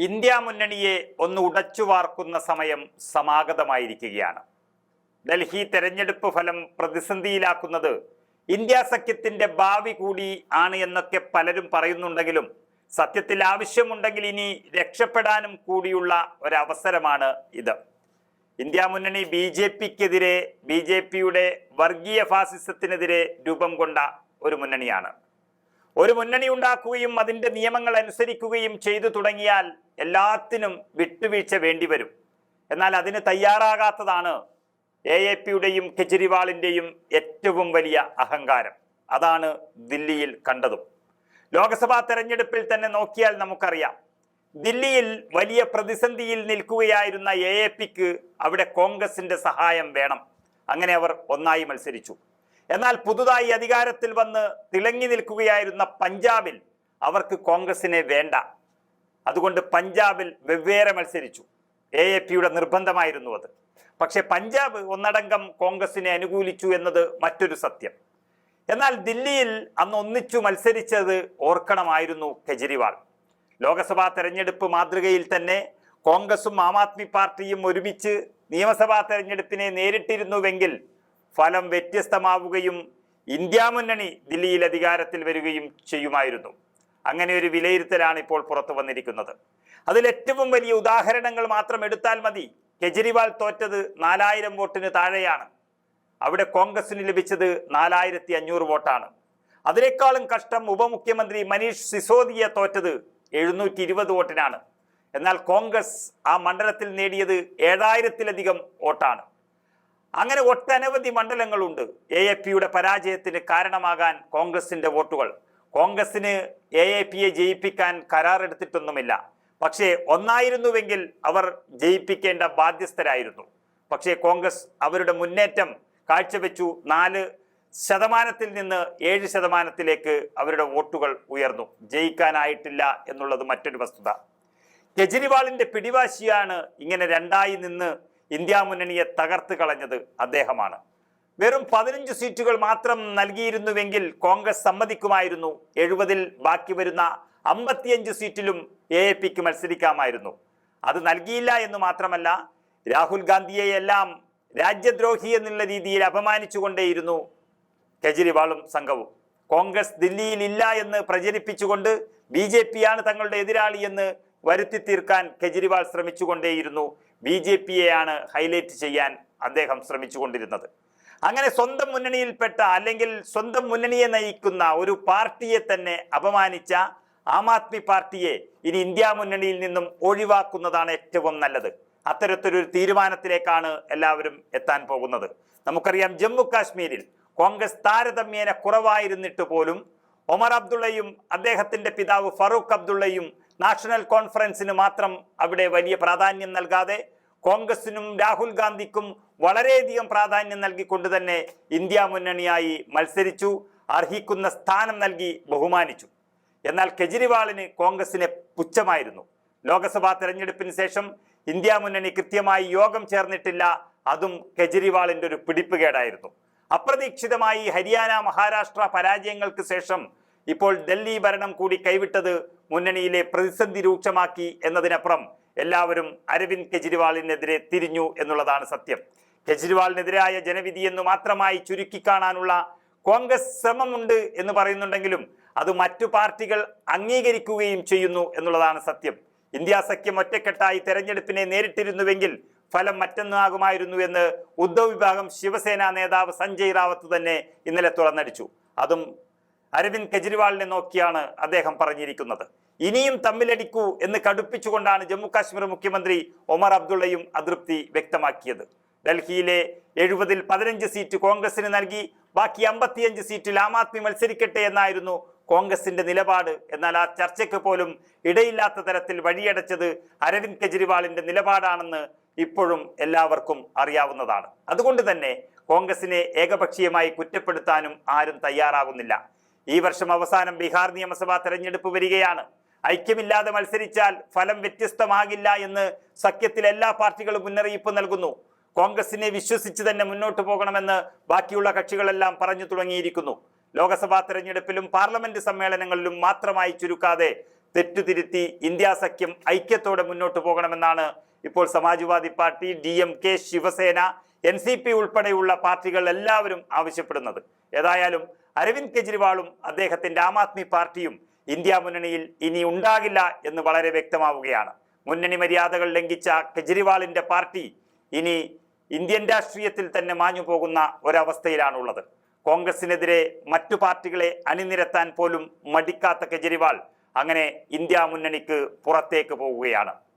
India മുന്നണിയെ ഒന്ന് ഉടച്ചു വാർക്കുന്ന സമയം സമാഗതമായിരിക്കുകയാണ്. ഡൽഹി തെരഞ്ഞെടുപ്പ് ഫലം പ്രതിസന്ധിയിലാക്കുന്നത് ഇന്ത്യ സഖ്യത്തിന്റെ ഭാവി കൂടി ആണ് എന്നൊക്കെ പലരും പറയുന്നുണ്ടെങ്കിലും സത്യത്തിൽ ആവശ്യമുണ്ടെങ്കിൽ ഇനി രക്ഷപ്പെടാനും കൂടിയുള്ള ഒരവസരമാണ് ഇത്. ഇന്ത്യ മുന്നണി ബി.ജെ.പിക്കെതിരെ, ബി.ജെ.പിയുടെ വർഗീയ ഫാസിസത്തിനെതിരെ രൂപം കൊണ്ട ഒരു മുന്നണിയാണ്. ഒരു മുന്നണി ഉണ്ടാക്കുകയും അതിൻ്റെ നിയമങ്ങൾ അനുസരിക്കുകയും ചെയ്തു തുടങ്ങിയാൽ എല്ലാത്തിനും വിട്ടുവീഴ്ച വേണ്ടിവരും. എന്നാൽ അതിന് തയ്യാറാകാത്തതാണ് എ.പി.യുടെയും കെജ്രിവാളിൻ്റെയും ഏറ്റവും വലിയ അഹങ്കാരം. അതാണ് ദില്ലിയിൽ കണ്ടതും. ലോക്സഭാ തെരഞ്ഞെടുപ്പിൽ തന്നെ നോക്കിയാൽ നമുക്കറിയാം, ദില്ലിയിൽ വലിയ പ്രതിസന്ധിയിൽ നിൽക്കുകയായിരുന്ന എ.പി.ക്ക് അവിടെ കോൺഗ്രസിന്റെ സഹായം വേണം. അങ്ങനെ അവർ ഒന്നായി മത്സരിച്ചു. എന്നാൽ പുതുതായി അധികാരത്തിൽ വന്ന് തിളങ്ങി നിൽക്കുകയായിരുന്ന പഞ്ചാബിൽ അവർക്ക് കോൺഗ്രസിനെ വേണ്ട. അതുകൊണ്ട് പഞ്ചാബിൽ വെവ്വേറെ മത്സരിച്ചു. എ.പി.യുടെ നിർബന്ധമായിരുന്നു അത്. പക്ഷെ പഞ്ചാബ് ഒന്നടങ്കം കോൺഗ്രസിനെ അനുകൂലിച്ചു എന്നത് മറ്റൊരു സത്യം. എന്നാൽ ദില്ലിയിൽ അന്ന് ഒന്നിച്ചു മത്സരിച്ചത് ഓർക്കണമായിരുന്നു കെജ്രിവാൾ. ലോക്സഭാ തെരഞ്ഞെടുപ്പ് മാതൃകയിൽ തന്നെ കോൺഗ്രസും ആം ആദ്മി പാർട്ടിയും ഒരുമിച്ച് നിയമസഭാ തെരഞ്ഞെടുപ്പിനെ നേരിട്ടിരുന്നുവെങ്കിൽ ഫലം വ്യത്യസ്തമാവുകയും ഇന്ത്യ മുന്നണി ദില്ലിയിൽ അധികാരത്തിൽ വരികയും ചെയ്യുമായിരുന്നു. അങ്ങനെ ഒരു വിലയിരുത്തലാണ് ഇപ്പോൾ പുറത്തു വന്നിരിക്കുന്നത്. അതിൽ ഏറ്റവും വലിയ ഉദാഹരണങ്ങൾ മാത്രം എടുത്താൽ മതി. കെജ്രിവാൾ തോറ്റത് 4000 വോട്ടിന് താഴെയാണ്. അവിടെ കോൺഗ്രസിന് ലഭിച്ചത് 4500 വോട്ടാണ്. അതിനേക്കാളും കഷ്ടം ഉപമുഖ്യമന്ത്രി മനീഷ് സിസോദിയ തോറ്റത് 720 വോട്ടിനാണ്. എന്നാൽ കോൺഗ്രസ് ആ മണ്ഡലത്തിൽ നേടിയത് 7000-ലധികം വോട്ടാണ്. അങ്ങനെ ഒട്ടനവധി മണ്ഡലങ്ങളുണ്ട്. എ.പി.യുടെ പരാജയത്തിന് കാരണമാകാൻ കോൺഗ്രസിന്റെ വോട്ടുകൾ. കോൺഗ്രസിന് എ.പി.യെ ജയിപ്പിക്കാൻ കരാറെടുത്തിട്ടൊന്നുമില്ല. പക്ഷേ ഒന്നായിരുന്നുവെങ്കിൽ അവർ ജയിപ്പിക്കേണ്ട ബാധ്യസ്ഥരായിരുന്നു. പക്ഷേ കോൺഗ്രസ് അവരുടെ മുന്നേറ്റം കാഴ്ചവെച്ചു. 4% നിന്ന് 7%-ലേക്ക് അവരുടെ വോട്ടുകൾ ഉയർന്നു. ജയിക്കാനായിട്ടില്ല എന്നുള്ളത് മറ്റൊരു വസ്തുത. കെജ്രിവാളിന്റെ പിടിവാശിയാണ് ഇങ്ങനെ രണ്ടായി നിന്ന് ഇന്ത്യ മുന്നണിയെ തകർത്ത് കളഞ്ഞത് അദ്ദേഹമാണ്. വെറും 15 സീറ്റുകൾ മാത്രം നൽകിയിരുന്നുവെങ്കിൽ കോൺഗ്രസ് സമ്മതിക്കുമായിരുന്നു. 70-ൽ ബാക്കി വരുന്ന 55 സീറ്റിലും എ.പി.ക്ക് മത്സരിക്കാമായിരുന്നു. അത് നൽകിയില്ല എന്ന് മാത്രമല്ല, രാഹുൽ ഗാന്ധിയെയെല്ലാം രാജ്യദ്രോഹി എന്നുള്ള രീതിയിൽ അപമാനിച്ചുകൊണ്ടേയിരുന്നു കെജ്രിവാളും സംഘവും. കോൺഗ്രസ് ദില്ലിയിൽ ഇല്ല എന്ന് പ്രചരിപ്പിച്ചുകൊണ്ട് ബി.ജെ.പിയാണ് തങ്ങളുടെ എതിരാളി എന്ന് വരുത്തി തീർക്കാൻ കെജ്രിവാൾ ശ്രമിച്ചുകൊണ്ടേയിരുന്നു. ബി.ജെ.പിയെയാണ് ഹൈലൈറ്റ് ചെയ്യാൻ അദ്ദേഹം ശ്രമിച്ചുകൊണ്ടിരുന്നത്. അങ്ങനെ സ്വന്തം മുന്നണിയിൽപ്പെട്ട, അല്ലെങ്കിൽ സ്വന്തം മുന്നണിയെ നയിക്കുന്ന ഒരു പാർട്ടിയെ തന്നെ അപമാനിച്ച ആം ആദ്മി പാർട്ടിയെ ഇനി ഇന്ത്യ മുന്നണിയിൽ നിന്നും ഒഴിവാക്കുന്നതാണ് ഏറ്റവും നല്ലത്. അത്തരത്തിലൊരു തീരുമാനത്തിലേക്കാണ് എല്ലാവരും എത്താൻ പോകുന്നത്. നമുക്കറിയാം, ജമ്മു കാശ്മീരിൽ കോൺഗ്രസ് താരതമ്യേന കുറവായിരുന്നിട്ട് പോലും ഒമർ അബ്ദുള്ളയും അദ്ദേഹത്തിന്റെ പിതാവ് ഫറൂഖ് അബ്ദുള്ളയും നാഷണൽ കോൺഫറൻസിന് മാത്രം അവിടെ വലിയ പ്രാധാന്യം നൽകാതെ കോൺഗ്രസിനും രാഹുൽ ഗാന്ധിക്കും വളരെയധികം പ്രാധാന്യം നൽകിക്കൊണ്ട് തന്നെ ഇന്ത്യ മുന്നണിയായി മത്സരിച്ചു. അർഹിക്കുന്ന സ്ഥാനം നൽകി ബഹുമാനിച്ചു. എന്നാൽ കെജ്രിവാളിന് കോൺഗ്രസിനെ പുച്ഛമായിരുന്നു. ലോക്സഭാ തെരഞ്ഞെടുപ്പിന് ശേഷം ഇന്ത്യ മുന്നണി കൃത്യമായി യോഗം ചേർന്നിട്ടില്ല. അതും കെജ്രിവാളിന്റെ ഒരു പിടിപ്പുകേടായിരുന്നു. അപ്രതീക്ഷിതമായി ഹരിയാന, മഹാരാഷ്ട്ര പരാജയങ്ങൾക്ക് ശേഷം ഇപ്പോൾ ഡൽഹി ഭരണം കൂടി കൈവിട്ടത് മുന്നണിയിലെ പ്രതിസന്ധി രൂക്ഷമാക്കി എന്നതിനപ്പുറം എല്ലാവരും അരവിന്ദ് കെജ്രിവാളിനെതിരെ തിരിഞ്ഞു എന്നുള്ളതാണ് സത്യം. കെജ്രിവാളിനെതിരായ ജനവിധി എന്ന് മാത്രമായി ചുരുക്കിക്കാണാനുള്ള കോൺഗ്രസ് ശ്രമമുണ്ട് എന്ന് പറയുന്നുണ്ടെങ്കിലും അത് മറ്റു പാർട്ടികൾ അംഗീകരിക്കുകയും ചെയ്യുന്നു എന്നുള്ളതാണ് സത്യം. ഇന്ത്യ സഖ്യം ഒറ്റക്കെട്ടായി തെരഞ്ഞെടുപ്പിനെ നേരിട്ടിരുന്നുവെങ്കിൽ ഫലം മറ്റൊന്നാകുമായിരുന്നു എന്ന് ഉദ്ധവ് വിഭാഗം ശിവസേന നേതാവ് സഞ്ജയ് റാവത്ത് തന്നെ ഇന്നലെ തുറന്നടിച്ചു. അതും അരവിന്ദ് കെജ്രിവാളിനെ നോക്കിയാണ് അദ്ദേഹം പറഞ്ഞിരിക്കുന്നത്. ഇനിയും തമ്മിലടിക്കൂ എന്ന് കടുപ്പിച്ചുകൊണ്ടാണ് ജമ്മു കാശ്മീർ മുഖ്യമന്ത്രി ഒമർ അബ്ദുള്ളയും അതൃപ്തി വ്യക്തമാക്കിയത്. ഡൽഹിയിലെ 70-ൽ 15 സീറ്റ് കോൺഗ്രസിന് നൽകി, ബാക്കി 55 സീറ്റിൽ ആം ആദ്മി മത്സരിക്കട്ടെ എന്നായിരുന്നു കോൺഗ്രസിന്റെ നിലപാട്. എന്നാൽ ആ ചർച്ചയ്ക്ക് പോലും ഇടയില്ലാത്ത തരത്തിൽ വഴിയടച്ചത് അരവിന്ദ് കെജ്രിവാളിന്റെ നിലപാടാണെന്ന് ഇപ്പോഴും എല്ലാവർക്കും അറിയാവുന്നതാണ്. അതുകൊണ്ട് തന്നെ കോൺഗ്രസിനെ ഏകപക്ഷീയമായി കുറ്റപ്പെടുത്താനും ആരും തയ്യാറാകുന്നില്ല. ഈ വർഷം അവസാനം ബീഹാർ നിയമസഭാ തെരഞ്ഞെടുപ്പ് വരികയാണ്. ഐക്യമില്ലാതെ മത്സരിച്ചാൽ ഫലം വ്യത്യസ്തമാകില്ല എന്ന് സഖ്യത്തിലെ എല്ലാ പാർട്ടികളും മുന്നറിയിപ്പ് നൽകുന്നു. കോൺഗ്രസിനെ വിശ്വസിച്ച് തന്നെ മുന്നോട്ട് പോകണമെന്ന് ബാക്കിയുള്ള കക്ഷികളെല്ലാം പറഞ്ഞു തുടങ്ങിയിരിക്കുന്നു. ലോക്സഭാ തെരഞ്ഞെടുപ്പിലും പാർലമെന്റ് സമ്മേളനങ്ങളിലും മാത്രമായി ചുരുക്കാതെ തെറ്റുതിരുത്തി ഇന്ത്യ സഖ്യം ഐക്യത്തോടെ മുന്നോട്ട് പോകണമെന്നാണ് ഇപ്പോൾ Samajwadi party, DMK, Shiv Sena, NCP ഉൾപ്പെടെയുള്ള പാർട്ടികൾ എല്ലാവരും ആവശ്യപ്പെടുന്നത്. ഏതായാലും അരവിന്ദ് കെജ്രിവാളും അദ്ദേഹത്തിന്റെ ആം ആദ്മി പാർട്ടിയും ഇന്ത്യ മുന്നണിയിൽ ഇനി ഉണ്ടാകില്ല എന്ന് വളരെ വ്യക്തമാവുകയാണ്. മുന്നണി മര്യാദകൾ ലംഘിച്ച കെജ്രിവാളിന്റെ പാർട്ടി ഇനി ഇന്ത്യൻ രാഷ്ട്രീയത്തിൽ തന്നെ മാഞ്ഞു പോകുന്ന ഒരവസ്ഥയിലാണുള്ളത്. കോൺഗ്രസിനെതിരെ മറ്റു പാർട്ടികളെ അണിനിരത്താൻ പോലും മടിക്കാത്ത കെജ്രിവാൾ അങ്ങനെ ഇന്ത്യ മുന്നണിക്ക് പുറത്തേക്ക് പോവുകയാണ്.